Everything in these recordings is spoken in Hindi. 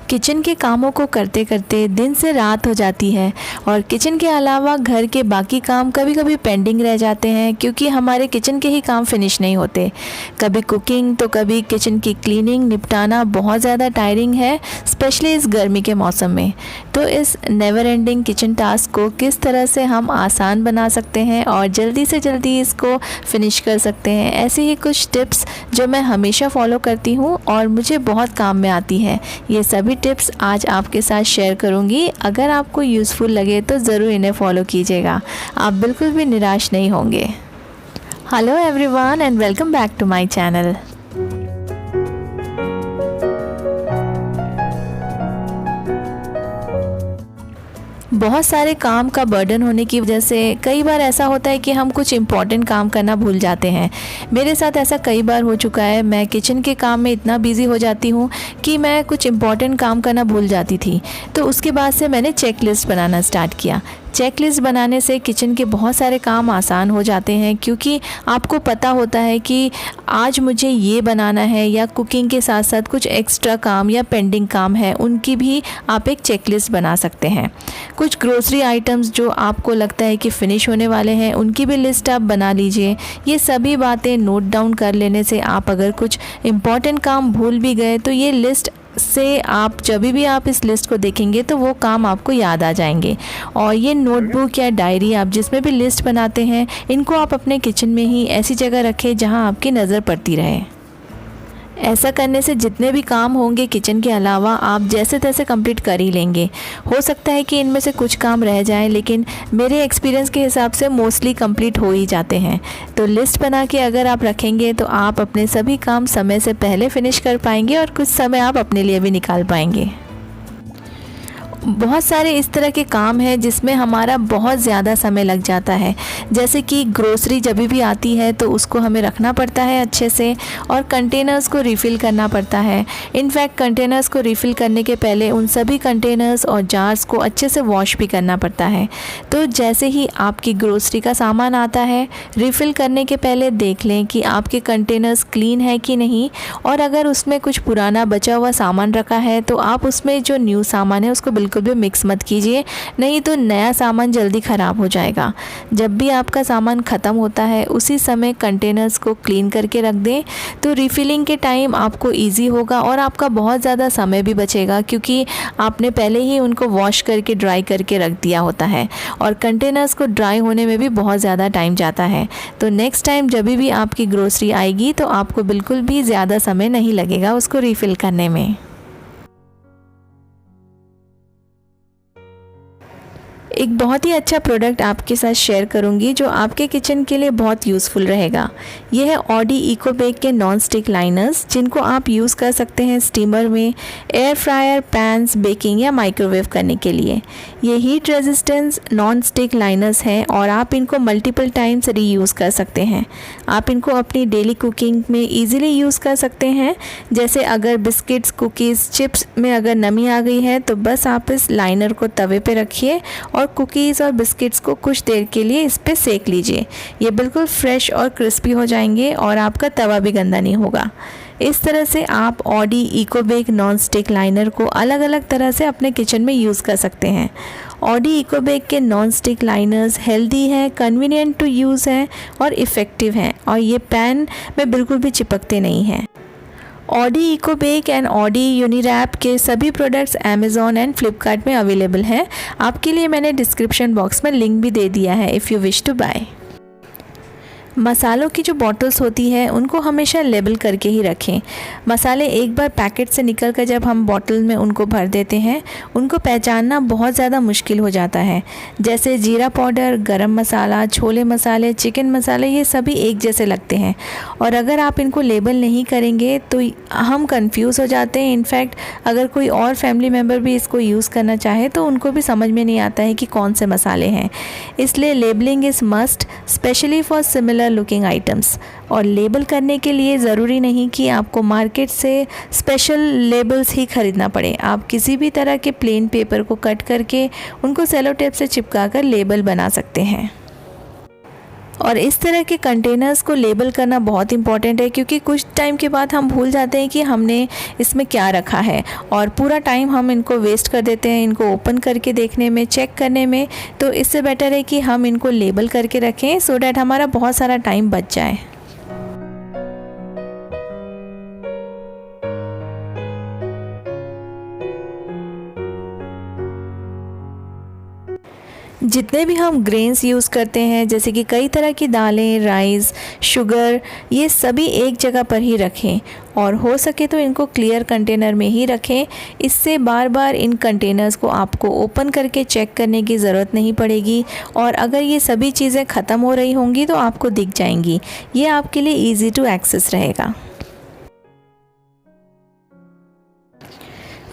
किचन के कामों को करते करते दिन से रात हो जाती है और किचन के अलावा घर के बाकी काम कभी कभी पेंडिंग रह जाते हैं क्योंकि हमारे किचन के ही काम फिनिश नहीं होते। कभी कुकिंग तो कभी किचन की क्लीनिंग निपटाना बहुत ज़्यादा टायरिंग है, स्पेशली इस गर्मी के मौसम में। तो इस नेवर एंडिंग किचन टास्क को किस तरह से हम आसान बना सकते हैं और जल्दी से जल्दी इसको फिनिश कर सकते हैं, ऐसे ही कुछ टिप्स जो मैं हमेशा फॉलो करती हूँ और मुझे बहुत काम में आती है। ये सभी टिप्स आज आपके साथ शेयर करूँगी। अगर आपको यूज़फुल लगे तो ज़रूर इन्हें फॉलो कीजिएगा, आप बिल्कुल भी निराश नहीं होंगे। Hello everyone and welcome back to my channel. बहुत सारे काम का बर्डन होने की वजह से कई बार ऐसा होता है कि हम कुछ इम्पॉर्टेंट काम करना भूल जाते हैं। मेरे साथ ऐसा कई बार हो चुका है। मैं किचन के काम में इतना बिज़ी हो जाती हूँ कि मैं कुछ इम्पॉर्टेंट काम करना भूल जाती थी। तो उसके बाद से मैंने चेक लिस्ट बनाना स्टार्ट किया। चेक लिस्ट बनाने से किचन के बहुत सारे काम आसान हो जाते हैं क्योंकि आपको पता होता है कि आज मुझे ये बनाना है, या कुकिंग के साथ साथ कुछ एक्स्ट्रा काम या पेंडिंग काम है उनकी भी आप एक चेक लिस्ट बना सकते हैं। कुछ ग्रोसरी आइटम्स जो आपको लगता है कि फ़िनिश होने वाले हैं उनकी भी लिस्ट आप बना लीजिए। ये सभी बातें नोट डाउन कर लेने से आप अगर कुछ इम्पॉर्टेंट काम भूल भी गए तो ये लिस्ट से आप जब भी आप इस लिस्ट को देखेंगे तो वो काम आपको याद आ जाएंगे। और ये नोटबुक या डायरी आप जिसमें भी लिस्ट बनाते हैं, इनको आप अपने किचन में ही ऐसी जगह रखें जहां आपकी नज़र पड़ती रहे। ऐसा करने से जितने भी काम होंगे किचन के अलावा आप जैसे तैसे कंप्लीट कर ही लेंगे। हो सकता है कि इनमें से कुछ काम रह जाएं, लेकिन मेरे एक्सपीरियंस के हिसाब से मोस्टली कंप्लीट हो ही जाते हैं। तो लिस्ट बना के अगर आप रखेंगे तो आप अपने सभी काम समय से पहले फिनिश कर पाएंगे और कुछ समय आप अपने लिए भी निकाल पाएंगे। बहुत सारे इस तरह के काम हैं जिसमें हमारा बहुत ज़्यादा समय लग जाता है, जैसे कि ग्रोसरी जब भी आती है तो उसको हमें रखना पड़ता है अच्छे से, और कंटेनर्स को रिफ़िल करना पड़ता है। इनफैक्ट कंटेनर्स को रिफ़िल करने के पहले उन सभी कंटेनर्स और जार्स को अच्छे से वॉश भी करना पड़ता है। तो जैसे ही आपकी ग्रोसरी का सामान आता है, रिफ़िल करने के पहले देख लें कि आपके कंटेनर्स क्लीन है कि नहीं, और अगर उसमें कुछ पुराना बचा हुआ सामान रखा है तो आप उसमें जो न्यू सामान है उसको बिल्कुल भी मिक्स मत कीजिए, नहीं तो नया सामान जल्दी ख़राब हो जाएगा। जब भी आपका सामान ख़त्म होता है उसी समय कंटेनर्स को क्लीन करके रख दें, तो रिफ़िलिंग के टाइम आपको इजी होगा और आपका बहुत ज़्यादा समय भी बचेगा क्योंकि आपने पहले ही उनको वॉश करके ड्राई करके रख दिया होता है, और कंटेनर्स को ड्राई होने में भी बहुत ज़्यादा टाइम जाता है। तो नेक्स्ट टाइम जब भी आपकी ग्रोसरी आएगी तो आपको बिल्कुल भी ज़्यादा समय नहीं लगेगा उसको रिफ़िल करने में। एक बहुत ही अच्छा प्रोडक्ट आपके साथ शेयर करूंगी जो आपके किचन के लिए बहुत यूज़फुल रहेगा। ये है ऑडी इको बेक के नॉन स्टिक लाइनर्स, जिनको आप यूज़ कर सकते हैं स्टीमर में, एयर फ्रायर, पैन्स, बेकिंग या माइक्रोवेव करने के लिए। ये heat resistance non stick liners हैं और आप इनको मल्टीपल टाइम्स रीयूज़ कर सकते हैं। आप इनको अपनी डेली कुकिंग में ईजिली यूज़ कर सकते हैं। जैसे अगर बिस्किट्स, कुकीज़, चिप्स में अगर नमी आ गई है तो बस आप इस लाइनर को तवे पे रखिए और कुकीज़ और बिस्किट्स को कुछ देर के लिए इस पे सेक लीजिए। ये बिल्कुल फ्रेश और क्रिस्पी हो जाएंगे और आपका तवा भी गंदा नहीं होगा। इस तरह से आप Oddy eco bake non stick liner को अलग अलग तरह से अपने किचन में यूज़ कर सकते हैं। ऑडी इको बेक के नॉन स्टिक लाइनर्स हेल्दी हैं, कन्वीनियंट टू यूज़ हैं और इफ़ेक्टिव हैं, और ये पैन में बिल्कुल भी चिपकते नहीं हैं। Audi eco Bake and Audi Unirap के सभी प्रोडक्ट्स अमेज़ॉन एंड फ्लिपकार्ट में अवेलेबल हैं। आपके लिए मैंने डिस्क्रिप्शन बॉक्स में लिंक भी दे दिया है if you wish to buy. मसालों की जो बॉटल्स होती है उनको हमेशा लेबल करके ही रखें। मसाले एक बार पैकेट से निकल कर जब हम बॉटल में उनको भर देते हैं, उनको पहचानना बहुत ज़्यादा मुश्किल हो जाता है। जैसे जीरा पाउडर, गरम मसाला, छोले मसाले, चिकन मसाले, ये सभी एक जैसे लगते हैं, और अगर आप इनको लेबल नहीं करेंगे तो हम कंफ्यूज हो जाते हैं। इनफैक्ट अगर कोई और फैमिली मेम्बर भी इसको यूज़ करना चाहे तो उनको भी समझ में नहीं आता है कि कौन से मसाले हैं। इसलिए labelling is must, specially for similar looking items. और लेबल करने के लिए ज़रूरी नहीं कि आपको मार्केट से स्पेशल लेबल्स ही ख़रीदना पड़े। आप किसी भी तरह के प्लेन पेपर को कट करके उनको सेलो टेप से चिपका कर लेबल बना सकते हैं। और इस तरह के कंटेनर्स को लेबल करना बहुत इम्पॉर्टेंट है, क्योंकि कुछ टाइम के बाद हम भूल जाते हैं कि हमने इसमें क्या रखा है और पूरा टाइम हम इनको वेस्ट कर देते हैं इनको ओपन करके देखने में, चेक करने में। तो इससे बेटर है कि हम इनको लेबल करके रखें सो डैट हमारा बहुत सारा टाइम बच जाए। जितने भी हम ग्रेन्स यूज़ करते हैं, जैसे कि कई तरह की दालें, राइस, शुगर, ये सभी एक जगह पर ही रखें और हो सके तो इनको क्लियर कंटेनर में ही रखें। इससे बार बार इन कंटेनर्स को आपको ओपन करके चेक करने की ज़रूरत नहीं पड़ेगी और अगर ये सभी चीज़ें ख़त्म हो रही होंगी तो आपको दिख जाएंगी। ये आपके लिए ईज़ी टू एक्सेस रहेगा।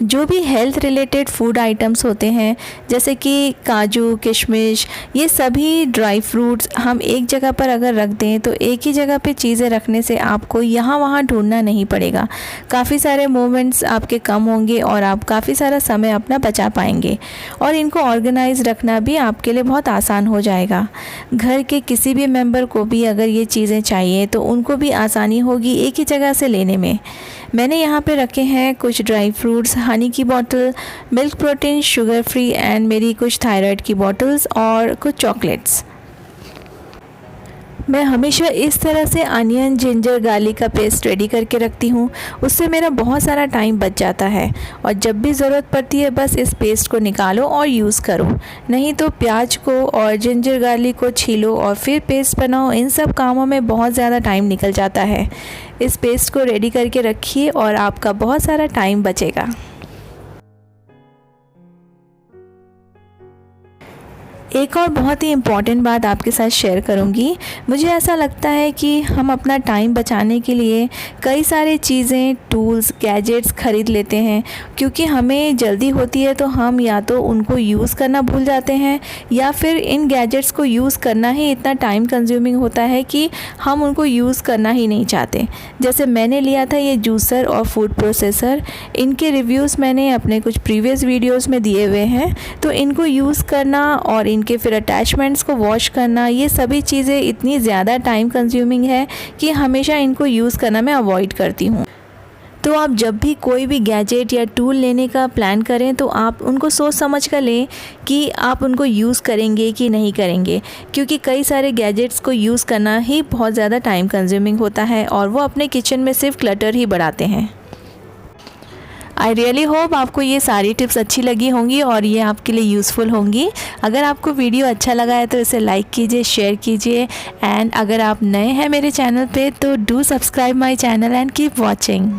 जो भी हेल्थ रिलेटेड फूड आइटम्स होते हैं, जैसे कि काजू, किशमिश, ये सभी ड्राई फ्रूट्स हम एक जगह पर अगर रख दें तो एक ही जगह पे चीज़ें रखने से आपको यहाँ वहाँ ढूंढना नहीं पड़ेगा। काफ़ी सारे मोमेंट्स आपके कम होंगे और आप काफ़ी सारा समय अपना बचा पाएंगे और इनको ऑर्गेनाइज रखना भी आपके लिए बहुत आसान हो जाएगा। घर के किसी भी मेंबर को भी अगर ये चीज़ें चाहिए तो उनको भी आसानी होगी एक ही जगह से लेने में। मैंने यहाँ पे रखे हैं कुछ ड्राई फ्रूट्स, हनी की bottle, milk protein, sugar free and मेरी कुछ थायराइड की बॉटल्स और कुछ चॉकलेट्स। मैं हमेशा इस तरह से अनियन, जिंजर, गार्लिक का पेस्ट रेडी करके रखती हूँ। उससे मेरा बहुत सारा टाइम बच जाता है और जब भी ज़रूरत पड़ती है बस इस पेस्ट को निकालो और यूज़ करो। नहीं तो प्याज को और जिंजर गार्लिक को छीलो और फिर पेस्ट बनाओ। इन सब कामों में बहुत ज़्यादा टाइम निकल जाता है। इस पेस्ट को रेडी करके रखिए और आपका बहुत सारा टाइम बचेगा। एक और बहुत ही इम्पॉर्टेंट बात आपके साथ शेयर करूंगी। मुझे ऐसा लगता है कि हम अपना टाइम बचाने के लिए कई सारे चीज़ें, टूल्स, गैजेट्स ख़रीद लेते हैं क्योंकि हमें जल्दी होती है तो हम या तो उनको यूज़ करना भूल जाते हैं या फिर इन गैजेट्स को यूज़ करना ही इतना टाइम कंज्यूमिंग होता है कि हम उनको यूज़ करना ही नहीं चाहते। जैसे मैंने लिया था ये जूसर और फूड प्रोसेसर। इनके रिव्यूज़ मैंने अपने कुछ प्रीवियस वीडियोज़ में दिए हुए हैं। तो इनको यूज़ करना और के फिर अटैचमेंट्स को वॉश करना, ये सभी चीज़ें इतनी ज़्यादा टाइम कंज्यूमिंग है कि हमेशा इनको यूज़ करना मैं अवॉइड करती हूँ। तो आप जब भी कोई भी गैजेट या टूल लेने का प्लान करें तो आप उनको सोच समझ कर लें कि आप उनको यूज़ करेंगे कि नहीं करेंगे, क्योंकि कई सारे गैजेट्स को यूज़ करना ही बहुत ज़्यादा टाइम कंज्यूमिंग होता है और वो अपने किचन में सिर्फ क्लटर ही बढ़ाते हैं। आई रियली होप आपको ये सारी टिप्स अच्छी लगी होंगी और ये आपके लिए यूज़फुल होंगी। अगर आपको वीडियो अच्छा लगा है तो इसे लाइक कीजिए, शेयर कीजिए एंड अगर आप नए हैं मेरे चैनल पे तो do subscribe my channel and keep watching.